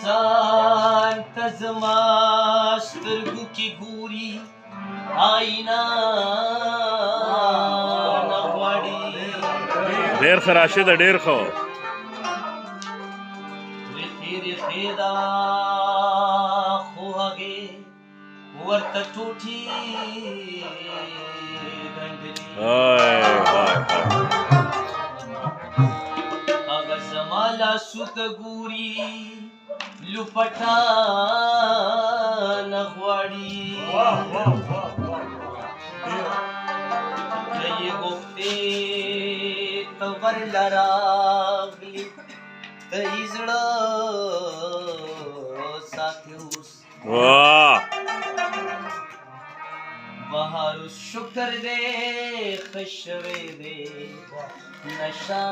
ځان ته زما سترګو کې ګوري آیینه نه غواړي ډېر ښه راشده ډېر ښه ریخي ریخي دا خو هغې ورته ټوټې ګنډلي هغه زما لاسو ته ګوري لوپټا نه غواړي که یې غوښتې ته ورله راغلي ته یې زړه ساتې اوس بهار اوس شکر دی ښه شوی دی نشه